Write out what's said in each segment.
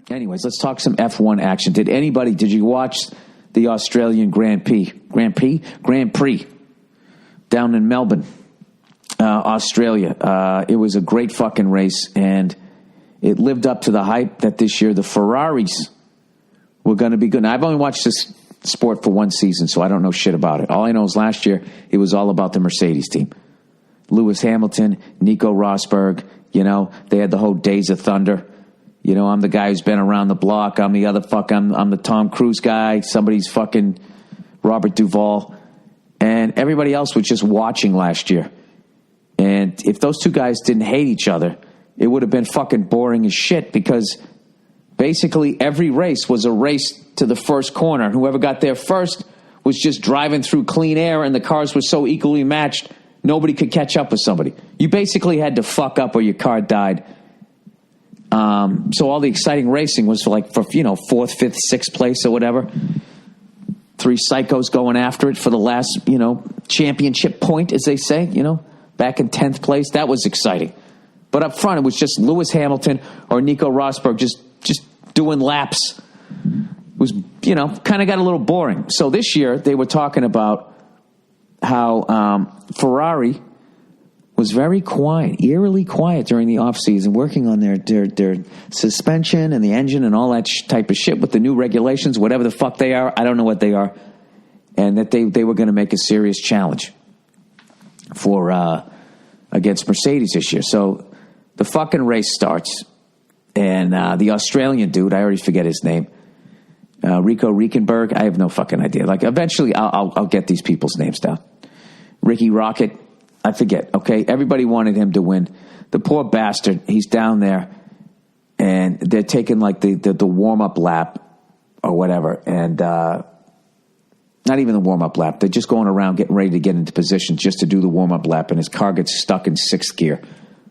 Anyways, let's talk some F1 action. Did you watch the Australian Grand Prix down in Melbourne, Australia? It was a great fucking race, and it lived up to the hype that this year the Ferraris were going to be good. Now, I've only watched this sport for one season, so I don't know shit about it. All I know is last year it was all about the Mercedes team. Lewis Hamilton, Nico Rosberg, they had the whole Days of Thunder. I'm the guy who's been around the block. I'm the other I'm the Tom Cruise guy. Somebody's fucking Robert Duvall. And everybody else was just watching last year. And if those two guys didn't hate each other, it would have been fucking boring as shit, because basically every race was a race to the first corner. And whoever got there first was just driving through clean air, and the cars were so equally matched, nobody could catch up with somebody. You basically had to fuck up or your car died. So all the exciting racing was for fourth, fifth, sixth place or whatever. Three psychos going after it for the last, championship point, as they say, back in 10th place. That was exciting. But up front, it was just Lewis Hamilton or Nico Rosberg just doing laps. It was, kind of got a little boring. So this year, they were talking about how Ferrari was very quiet, eerily quiet during the offseason, working on their suspension and the engine and all that type of shit with the new regulations, whatever the fuck they are. I don't know what they are. And that they were going to make a serious challenge for against Mercedes this year. So the fucking race starts, and the Australian dude, I already forget his name, Rico Rickenberg, I have no fucking idea. Eventually I'll get these people's names down. Ricky Rocket, I forget, okay? Everybody wanted him to win. The poor bastard, he's down there, and they're taking the warm-up lap or whatever, and not even the warm-up lap. They're just going around getting ready to get into position just to do the warm-up lap, and his car gets stuck in sixth gear.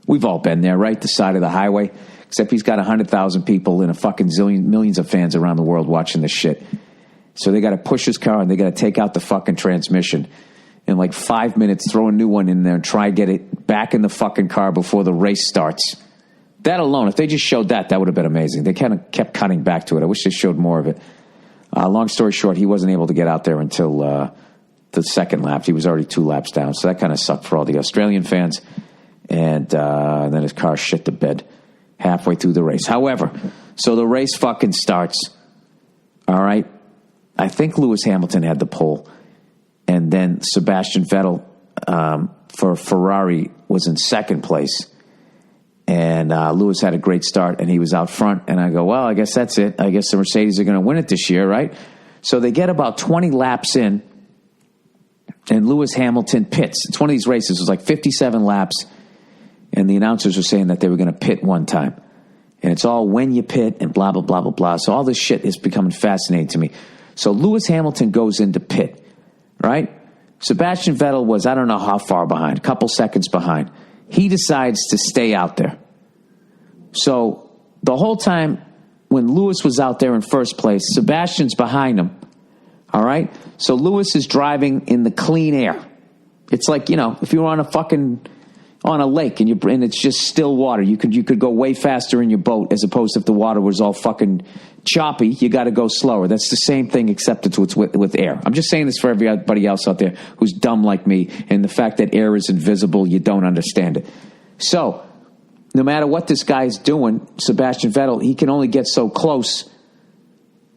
We've all been there, right? The side of the highway, except he's got 100,000 people and a fucking millions of fans around the world watching this shit. So they got to push his car, and they got to take out the fucking transmission in 5 minutes, throw a new one in there and try to get it back in the fucking car before the race starts. That alone, if they just showed that would have been amazing. They kind of kept cutting back to it. I wish they showed more of it. Long story short, he wasn't able to get out there until the second lap. He was already 2 laps down, so that kind of sucked for all the Australian fans. And then his car shit the bed halfway through the race. However, so the race fucking starts. All right? I think Lewis Hamilton had the pole. And then Sebastian Vettel for Ferrari was in second place. And Lewis had a great start, and he was out front. And I go, well, I guess that's it. I guess the Mercedes are going to win it this year, right? So they get about 20 laps in, and Lewis Hamilton pits. It's one of these races. It was 57 laps, and the announcers were saying that they were going to pit one time. And it's all when you pit and blah, blah, blah, blah, blah. So all this shit is becoming fascinating to me. So Lewis Hamilton goes into pit. Right? Sebastian Vettel was, I don't know how far behind, a couple seconds behind. He decides to stay out there. So the whole time when Lewis was out there in first place, Sebastian's behind him. All right? So Lewis is driving in the clean air. It's like, if you were on a lake and it's just still water, you could go way faster in your boat, as opposed to if the water was all fucking choppy, you got to go slower. That's the same thing, except it's with air. I'm just saying this for everybody else out there who's dumb like me, and the fact that air is invisible, you don't understand it. So no matter what this guy's doing, Sebastian Vettel, he can only get so close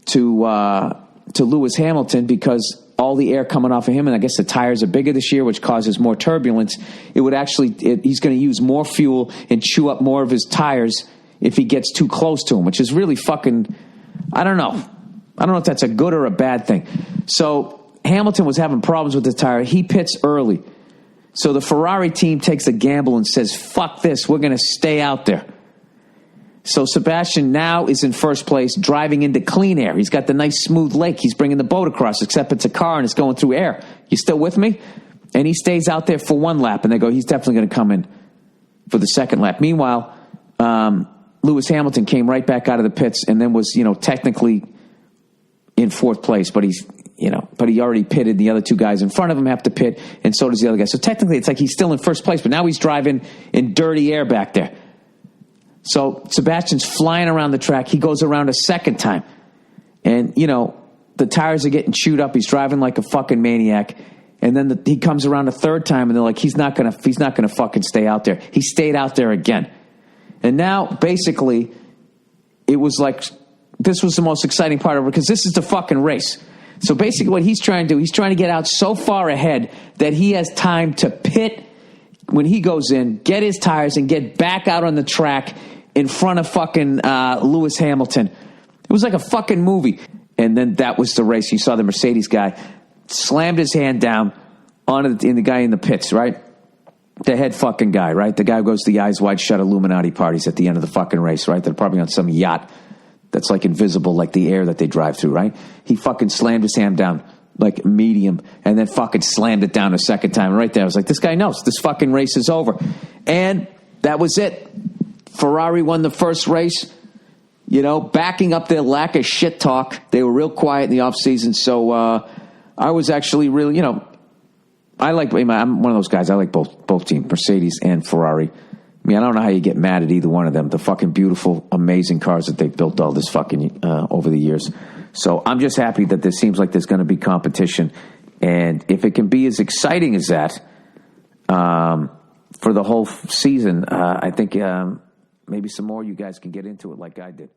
to Lewis Hamilton, because all the air coming off of him, and I guess the tires are bigger this year, which causes more turbulence. It would he's going to use more fuel and chew up more of his tires if he gets too close to him, which is really fucking, I don't know. I don't know if that's a good or a bad thing. So Hamilton was having problems with the tire. He pits early. So the Ferrari team takes a gamble and says, fuck this, we're going to stay out there. So Sebastian now is in first place, driving into clean air. He's got the nice smooth lake. He's bringing the boat across, except it's a car and it's going through air. You still with me? And he stays out there for one lap, and they go, he's definitely going to come in for the second lap. Meanwhile, Lewis Hamilton came right back out of the pits and then was, technically in fourth place, but but he already pitted. The other two guys in front of him have to pit, and so does the other guy. So technically it's like he's still in first place, but now he's driving in dirty air back there. So Sebastian's flying around the track. He goes around a second time. And, the tires are getting chewed up. He's driving like a fucking maniac. And then he comes around a third time, and they're like, he's not gonna fucking stay out there. He stayed out there again. And now, basically, it was like, this was the most exciting part of it, because this is the fucking race. So basically what he's trying to do, he's trying to get out so far ahead that he has time to pit when he goes in, get his tires, and get back out on the track in front of fucking Lewis Hamilton. It was like a fucking movie. And then that was the race. You saw the Mercedes guy slammed his hand down on the guy in the pits, right? The head fucking guy, right? The guy who goes to the Eyes Wide Shut Illuminati parties at the end of the fucking race, right? They're probably on some yacht that's like invisible, like the air that they drive through, right? He fucking slammed his hand down like medium, and then fucking slammed it down a second time. Right there, I was like, this guy knows. This fucking race is over. And that was it. Ferrari won the first race, backing up their lack of shit talk. They were real quiet in the offseason, so I was actually really, I'm one of those guys. I like both teams, Mercedes and Ferrari. I mean, I don't know how you get mad at either one of them. The fucking beautiful, amazing cars that they've built all this fucking over the years. So I'm just happy that there seems like there's going to be competition. And if it can be as exciting as that for the whole season, I think maybe some more you guys can get into it like I did.